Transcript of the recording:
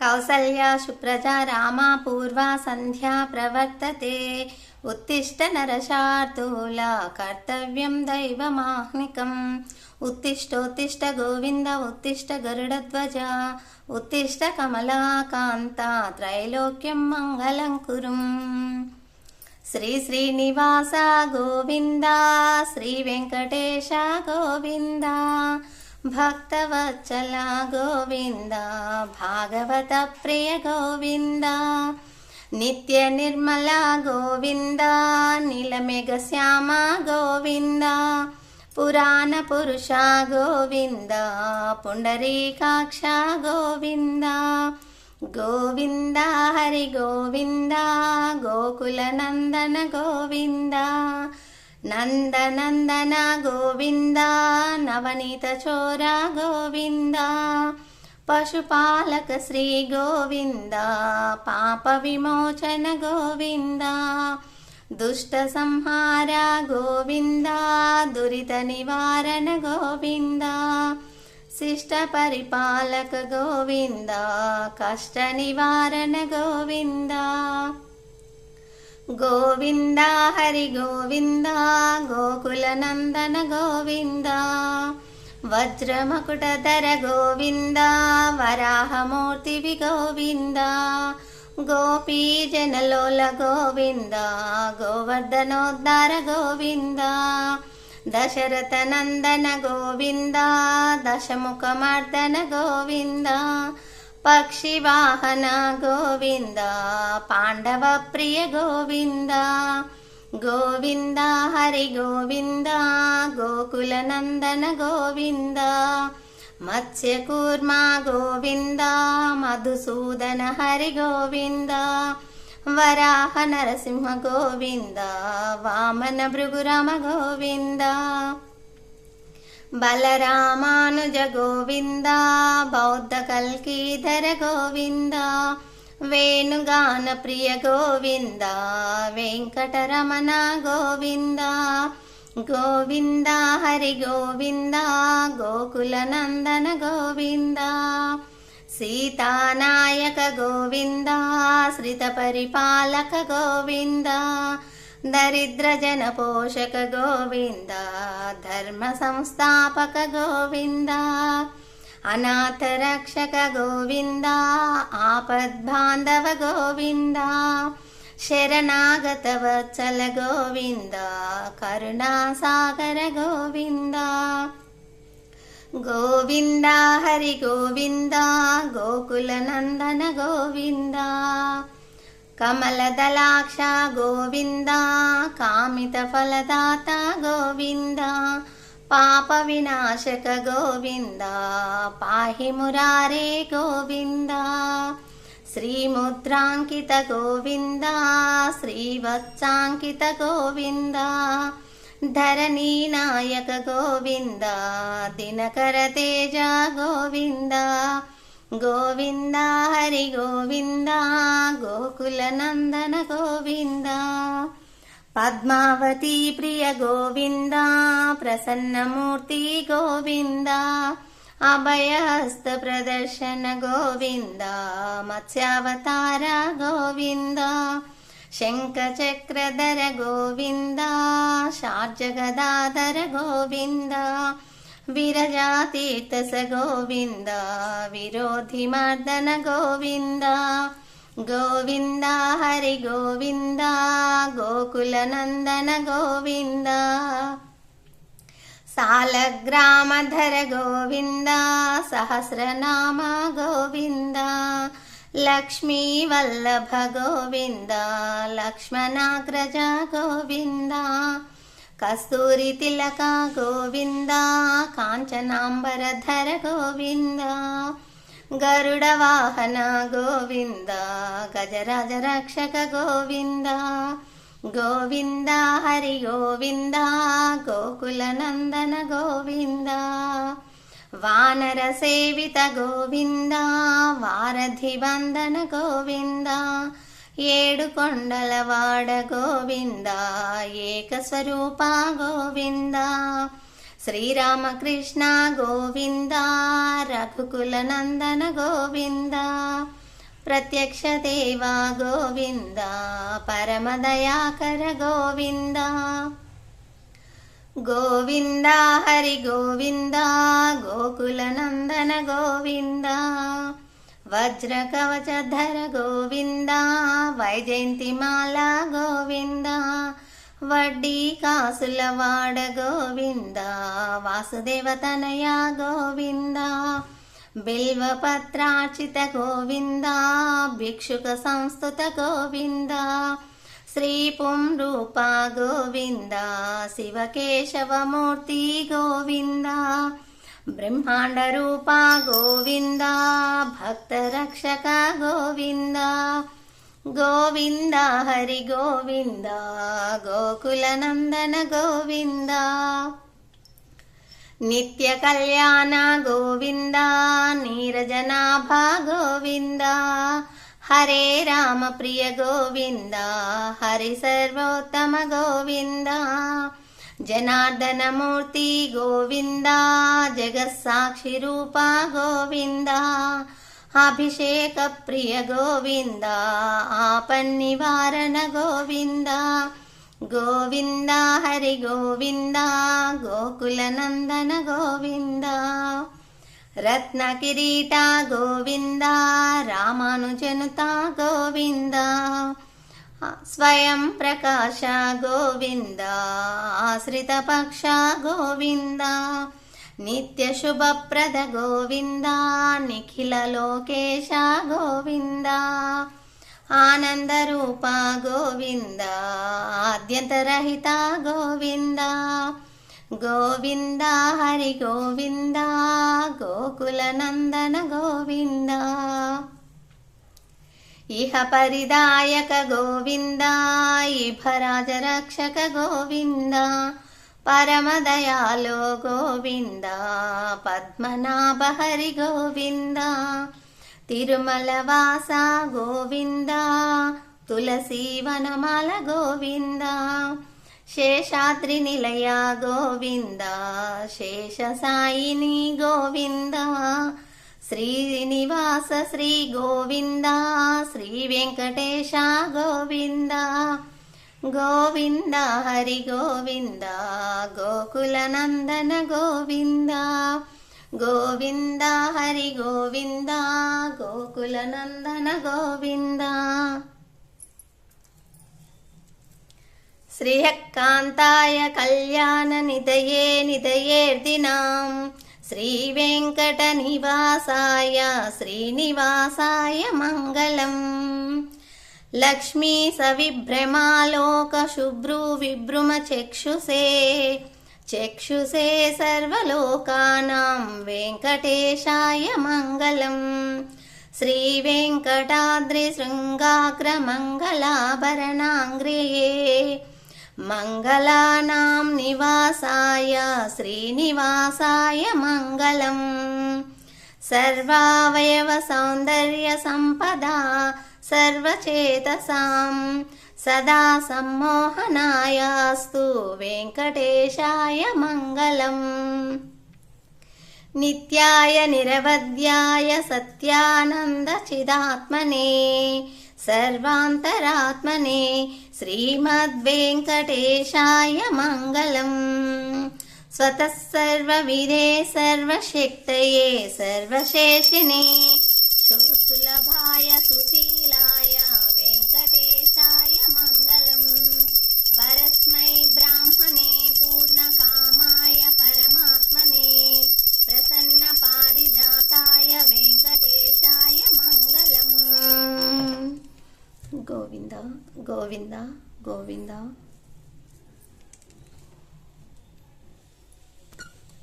కౌసల్యా సుప్రజా రామా పూర్వా సంధ్యా ప్రవర్తతే. ఉత్తిష్ట నరశార్దూల కర్తవ్యం దైవమాహ్నికం. ఉత్తిష్టోత్తిష్ట గోవింద ఉత్తిష్ట గరుడధ్వజ. ఉత్తిష్ట కమలాకాంత త్రైలోక్యం మంగళం కురుం. శ్రీ శ్రీనివాస గోవింద శ్రీ వెంకటేశ గోవింద. భక్తవత్సల గోవింద భాగవత ప్రియ గోవింద. నిత్య నిర్మల గోవింద నీలమేఘ శ్యామ గోవింద. పురాణ పురుష గోవింద పుండరీకాక్ష గోవింద. గోవింద హరి గోవింద గోకుల నందన గోవింద. నందనందన గోవింద నవనీత చోర గోవింద. పశుపాలక శ్రీ గోవింద పాప విమోచన గోవింద. దుష్ట సంహార గోవింద దురిత నివారణ గోవింద. శిష్ట పరిపాలక గోవింద కష్ట నివారణ గోవింద. గోవింద హరి గోవింద గోకుల నందన గోవింద. వజ్రమకుటధర గోవింద వరాహమూర్తివి గోవింద. గోపీజనలోల గోవింద గోవర్ధనోద్ధార గోవింద. దశరథ నందన గోవింద దశముఖమర్దన గోవింద. పక్షివాహన గోవింద పాండవ ప్రియ గోవింద. గోవింద హరి గోవింద గోకుల నందన గోవింద. మత్స్యకూర్మ గోవింద మధుసూదన హరి గోవింద. వరాహ నరసింహ గోవింద వామన భృగురామ గోవింద. బలరామానుజ గోవింద బౌద్ధ కల్కీధర గోవింద. వేణుగాన ప్రియ గోవింద వెంకటరమణ గోవింద. గోవింద హరి గోవింద గోకుల నందన గోవింద. సీతానాయక గోవింద శ్రిత పరిపాలక గోవింద. దరిద్ర జన పోషక గోవింద ధర్మ సంస్థాపక గోవింద. అనాథ రక్షక గోవింద ఆపద్బాంధవ గోవింద. శరణాగత వత్సల గోవింద కరుణాసాగర గోవింద. గోవింద హరి గోవింద గోకుల నందన గోవింద. కమలదలాక్ష గోవింద కామిత ఫలదాత గోవింద. పాప వినాశక గోవింద పాహి మురారే గోవింద. శ్రీముద్రాంకిత గోవింద శ్రీవత్సాంకిత గోవింద. ధరణీ నాయక గోవింద దినకర తేజ గోవింద. గోవింద హరి గోవింద గోకుల నందన గోవింద. పద్మావతి ప్రియ గోవింద ప్రసన్నమూర్తి గోవింద. అభయహస్త ప్రదర్శన గోవింద మత్స్యావతార గోవింద. శంఖ చక్రధర గోవింద షార్జగదాధర గోవింద. విరజాతీర్థస గోవింద విరోధి మర్దన గోవింద. గోవింద హరి గోవింద గోకుల నందన గోవింద. సాలగ్రామధర గోవింద సహస్రనామ గోవింద. లక్ష్మీ వల్లభ గోవింద లక్ష్మణాగ్రజ గోవింద. కస్తూరి తిలక గోవింద కాంచనాంబరధర గోవింద. గరుడ వాహన గోవింద గజరాజ రక్షక గోవింద. గోవింద హరి గోవింద గోకుల నందన గోవింద. వానర సేవిత గోవింద వారధి వందన గోవింద. ఏడు కొండలవాడ గోవింద ఏకస్వరూప గోవింద. శ్రీరామకృష్ణ గోవింద రఘుకుల నందన గోవింద. ప్రత్యక్ష దేవా గోవింద పరమదయాకర గోవింద గోవింద హరి గోవింద గోకుల నందన గోవింద వజ్ర కవచధర గోవింద వైజయంతిమాల గోవింద వడ్డీ కాసులవాడ గోవింద వాసుదేవ తనయ గోవింద బిల్వపత్రార్చిత గోవింద భిక్షుక సంస్థుత గోవింద శ్రీ పుంరూప గోవింద శివకేశవమూర్తి గోవింద బ్రహ్మాండ రూప గోవింద భక్త రక్షక గోవింద గోవింద హరి గోవింద గోకుల నందన గోవింద నిత్య కళ్యాణ గోవింద నీరజనాభ గోవింద హరే రామ ప్రియ గోవింద హరి సర్వోత్తమ గోవింద జనార్దన మూర్తి గోవింద జగత్సాక్షి రూప గోవింద అభిషేక ప్రియ గోవింద ఆపన్నివారణ గోవింద గోవింద హరి గోవింద గోకుల నందన గోవింద రత్న కిరీట గోవింద రామానుజనుత గోవింద స్వయం ప్రకాశ గోవింద ఆశ్రిత పక్ష గోవింద నిత్య శుభప్రద గోవింద నిఖిల లోకేశ గోవింద ఆనంద రూప గోవింద ఆద్యంతరహిత గోవింద గోవింద హరి గోవింద గోకుల నందన గోవింద ఇహ పరిదాయక గోవింద ఇభరాజ రక్షక గోవింద పరమదయాలో గోవింద పద్మనాభ హరి గోవింద తిరుమల వాస గోవింద తులసి వనమాల గోవింద శేషాద్రి నిలయ గోవింద శేష సాయిని గోవింద శ్రీనివాస శ్రీ గోవింద శ్రీ వెంకటేశ గోవింద గోవింద హరి గోవింద గోకుల నందన గోవింద గోవింద హరి గోవింద గోకుల నందన గోవింద శ్రీయకాంతాయ కళ్యాణ నిధయే నిధయేర్దినాం శ్రీ వెంకట నివాసాయ శ్రీనివాసాయ మంగళం లక్ష్మీ సవిభ్రమాలోక శుభ్రు విభ్రుమ చక్షుషే చక్షుషే సర్వలోకానాం వెంకటేశాయ మంగళం శ్రీ వెంకటాద్రి శృంగాగ్ర మంగళాభరణాంగ్రే మంగళానాం నివాసాయ శ్రీనివాసాయ మంగళం సర్వావయవ సౌందర్య సంపదా సర్వచేతసాం సదా సమ్మోహనాయాస్తు వెంకటేశాయ మంగళం నిత్యాయ నిరవధ్యాయ సత్యానంద చిదాత్మనే సర్వాంతరాత్మనే శ్రీమద్వేంకటేశాయ మంగళం స్వతః సర్వవిదే సర్వశక్తయే సర్వశేషినే సులభాయ సుశీలాయ వెంకటేశాయ మంగళం పరస్మై బ్రాహ్మణే పూర్ణకామాయ పరమాత్మనే ప్రసన్న పారిజాతాయ వెంకటేశాయ మంగళం గోవింద గోవింద గోవింద